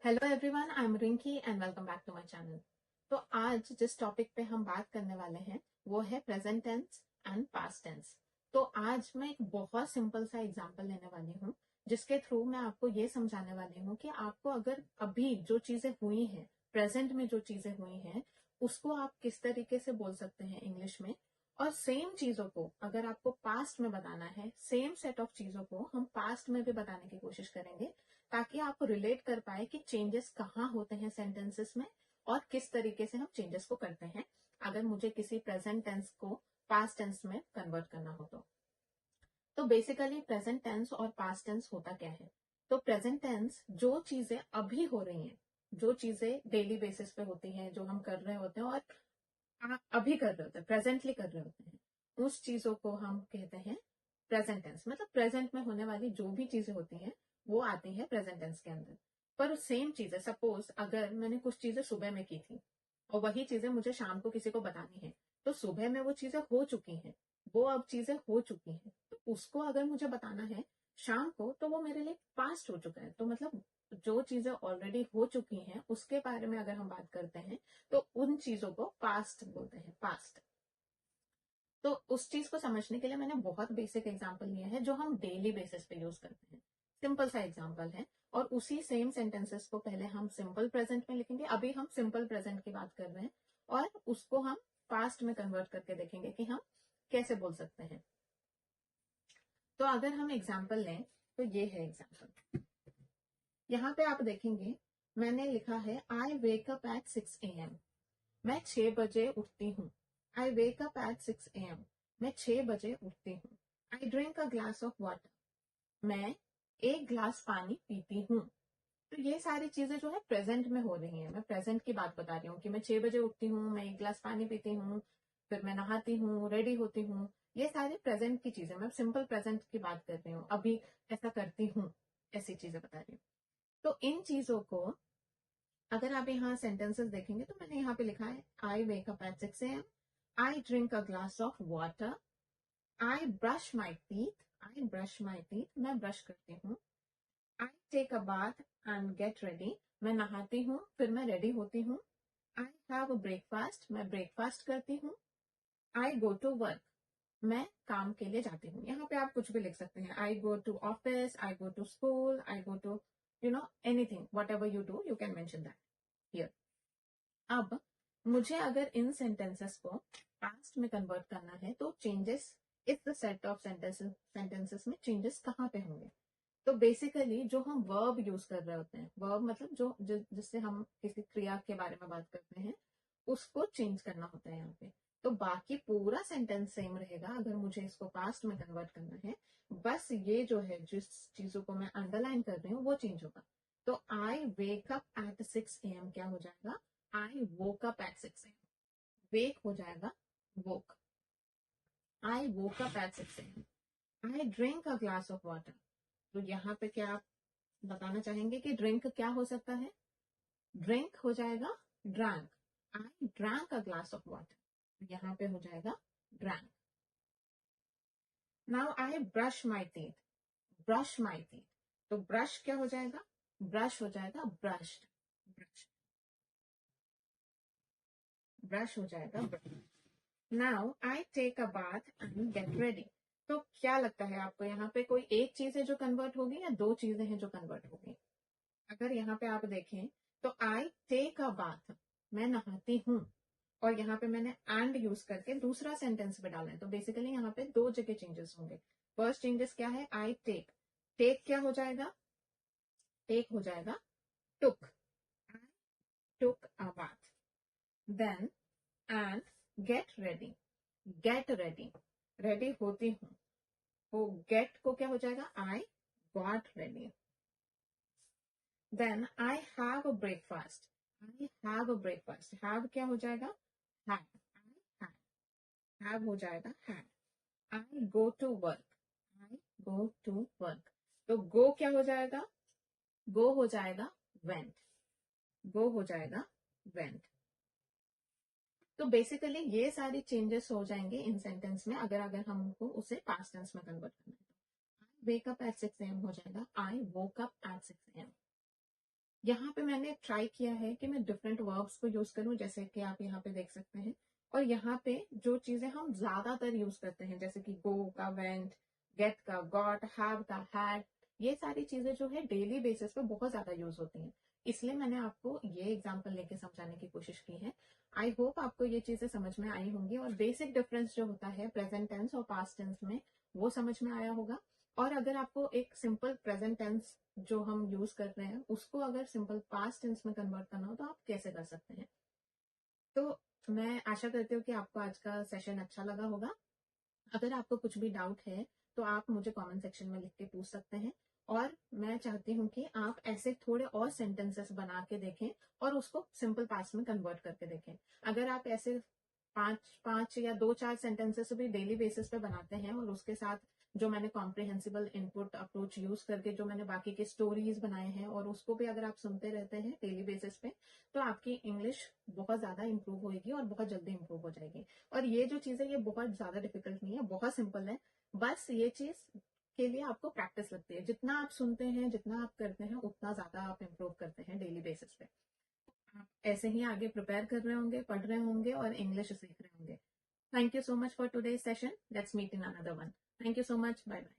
Hello everyone, I am Rinki and welcome back to my channel. तो आज जिस topic पे हम बात करने वाले हैं वो है present tense and past tense. तो आज मैं एक बहुत सिंपल सा एग्जांपल लेने वाली हूँ जिसके थ्रू मैं आपको ये समझाने वाली हूँ कि आपको अगर अभी जो चीजें हुई हैं, प्रेजेंट में जो चीजें हुई हैं, उसको आप किस तरीके से बोल सकते हैं इंग्लिश में। और सेम चीजों को अगर आपको पास्ट में बताना है, सेम सेट ऑफ चीजों को हम पास्ट में भी बताने की कोशिश करेंगे ताकि आप रिलेट कर पाए कि चेंजेस कहाँ होते हैं सेंटेंसेस में और किस तरीके से हम चेंजेस को करते हैं अगर मुझे किसी प्रेजेंट टेंस को पास्ट टेंस में कन्वर्ट करना हो तो बेसिकली प्रेजेंट टेंस और पास्ट टेंस होता क्या है। तो प्रेजेंट टेंस जो चीजें अभी हो रही हैं, जो चीजें डेली बेसिस पे होती हैं, जो हम कर रहे होते हैं और अभी कर रहे होते हैं, प्रेजेंटली कर रहे होते हैं, उस चीजों को हम कहते हैं प्रेजेंट टेंस। मतलब प्रेजेंट में होने वाली जो भी चीजें होती हैं वो आती है प्रेजेंट टेंस के अंदर। पर सेम चीजें, सपोज अगर मैंने कुछ चीजें सुबह में की थी और वही चीजें मुझे शाम को किसी को बतानी है, तो सुबह में वो चीजें हो चुकी हैं, वो अब चीजें हो चुकी हैं, तो उसको अगर मुझे बताना है शाम को तो वो मेरे लिए पास्ट हो चुका है। तो मतलब जो चीजें ऑलरेडी हो चुकी हैं उसके बारे में अगर हम बात करते हैं तो उन चीजों को पास्ट बोलते हैं, पास्ट। तो उस चीज को समझने के लिए मैंने बहुत बेसिक एग्जांपल लिया है जो हम डेली बेसिस पे यूज करते हैं। सिंपल सा एग्जांपल है और उसी सेम सेंटेंसेस को पहले हम सिंपल प्रेजेंट में लिखेंगे। अभी हम सिंपल प्रेजेंट की बात कर रहे हैं और उसको हम पास्ट में कन्वर्ट करके देखेंगे कि हम कैसे बोल सकते हैं। तो अगर हम एग्जाम्पल लें तो ये है एग्जाम्पल। यहाँ पे आप देखेंगे मैंने लिखा है I wake up at 6 AM। मैं 6 बजे उठती हूँ। आई वेक अप एट 6 AM। मैं 6 बजे उठती हूँ। आई drink a glass of water. मैं एक ग्लास पानी पीती हूँ। तो ये सारी चीजें जो है प्रेजेंट में हो रही हैं। मैं प्रेजेंट की बात बता रही हूँ कि मैं 6 बजे उठती हूँ, मैं एक ग्लास पानी पीती हूँ, फिर मैं नहाती हूँ, रेडी होती हूँ। ये सारी प्रेजेंट की चीजें, मैं सिंपल प्रेजेंट की बात कर रही हूँ, अभी ऐसा करती हूँ, ऐसी चीजें बता रही हूँ। तो इन चीजों को अगर आप यहाँ सेंटेंसेस देखेंगे तो मैंने यहाँ पे लिखा है I wake up at 6 AM। I drink a glass of water. I brush my teeth. I brush my teeth. मैं ब्रश करती हूँ। I take a bath and get ready. मैं नहाती हूँ फिर मैं रेडी होती हूँ। I have a breakfast. मैं ब्रेकफास्ट करती हूँ। I go to work. मैं काम के लिए जाती हूँ। यहाँ पे आप कुछ भी लिख सकते हैं। I go to office, I go to school, I go to anything, whatever you do, you can mention that here. अब मुझे अगर इन सेंटेंसेस को पास्ट में कन्वर्ट करना है तो चेंजेस, इस सेट ऑफ सेंटेंसेस में चेंजेस कहाँ पे होंगे। तो बेसिकली जो हम वर्ब यूज कर रहे होते हैं, वर्ब मतलब जिससे हम किसी क्रिया के बारे में बात करते हैं, उसको चेंज करना होता है यहाँ पे। तो बाकी पूरा सेंटेंस सेम रहेगा अगर मुझे इसको पास्ट में कन्वर्ट करना है। बस ये जो है, जिस चीजों को मैं अंडरलाइन कर रही हूँ वो चेंज होगा। तो I wake up at 6 AM क्या हो जाएगा, I woke up at 6 AM। Wake हो जाएगा woke. I woke up at 6 AM। I drink a glass of water. तो यहाँ पे क्या आप बताना चाहेंगे कि ड्रिंक क्या हो सकता है। ड्रिंक हो जाएगा drank. I drank a glass of water. यहाँ पे हो जाएगा drank. Now I brush my teeth. Brush my teeth. तो ब्रश क्या हो जाएगा, ब्रश हो जाएगा ब्रश्ड। ब्रश, ब्रश हो जाएगा brush. Now I take a bath and get ready. तो क्या लगता है आपको, यहाँ पे कोई एक चीज है जो कन्वर्ट होगी या दो चीजें हैं जो कन्वर्ट होगी। अगर यहाँ पे आप देखें तो आई टेक अ बाथ, मैं नहाती हूँ, और यहाँ पे मैंने एंड यूज करके दूसरा सेंटेंस पे डाला है। तो बेसिकली यहाँ पे दो जगह चेंजेस होंगे। फर्स्ट चेंजेस क्या है, आई टेक। टेक क्या हो जाएगा, टेक हो जाएगा took. I took a bath. Then and get ready. Get ready, ready होती हूँ। तो गेट को क्या हो जाएगा, I got ready. Then I have a breakfast. I have a breakfast. Have क्या हो जाएगा, हैव। आई हैव हो जाएगा have. I go to work. I go to work. तो गो क्या हो जाएगा, गो हो जाएगा वेंट। गो हो जाएगा वेंट। तो बेसिकली ये सारी चेंजेस हो जाएंगे इन सेंटेंस में अगर अगर हमको उसे पास्ट टेंस में कन्वर्ट करना है। तो I wake up at 6 AM हो जाएगा I woke up at 6 AM। यहाँ पे मैंने ट्राई किया है कि मैं डिफरेंट वर्ब्स को यूज करूं, जैसे कि आप यहाँ पे देख सकते हैं। और यहाँ पे जो चीजें हम ज्यादातर यूज करते हैं, जैसे कि गो का वेंट, गेट का गॉट, हैव का हैड, ये सारी चीजें जो है डेली बेसिस पे बहुत ज्यादा यूज होती हैं। इसलिए मैंने आपको ये एग्जाम्पल लेके समझाने की कोशिश की है। आई होप आपको ये चीजें समझ में आई होंगी और बेसिक डिफरेंस जो होता है प्रेजेंट टेंस और पास्ट टेंस में वो समझ में आया होगा। और अगर आपको एक सिंपल प्रेजेंट टेंस जो हम यूज कर रहे हैं उसको अगर सिंपल पास्ट टेंस में कन्वर्ट करना हो तो आप कैसे कर सकते हैं। तो मैं आशा करती हूँ कि आपको आज का सेशन अच्छा लगा होगा। अगर आपको कुछ भी डाउट है तो आप मुझे कमेंट सेक्शन में लिख के पूछ सकते हैं। और मैं चाहती हूँ कि आप ऐसे थोड़े और सेंटेंसेस बना के देखें और उसको सिंपल पास्ट में कन्वर्ट करके देखें। अगर आप ऐसे पांच पांच या दो चार सेंटेंसेस भी डेली बेसिस पे बनाते हैं और उसके साथ जो मैंने कॉम्प्रिहेंसिबल इनपुट अप्रोच यूज करके जो मैंने बाकी के स्टोरीज बनाए हैं और उसको भी अगर आप सुनते रहते हैं डेली बेसिस पे, तो आपकी इंग्लिश बहुत ज्यादा इंप्रूव होगी और बहुत जल्दी इंप्रूव हो जाएगी। और ये जो चीज है ये बहुत ज्यादा डिफिकल्ट नहीं है, बहुत सिंपल है। बस ये चीज के लिए आपको प्रैक्टिस लगती है। जितना आप सुनते हैं, जितना आप करते हैं, उतना ज्यादा आप इम्प्रूव करते हैं डेली बेसिस पे। आप ऐसे ही आगे प्रिपेयर कर रहे होंगे, पढ़ रहे होंगे और इंग्लिश सीख रहे होंगे। Thank you so much for today's session. Let's meet in another one. Thank you so much. Bye bye.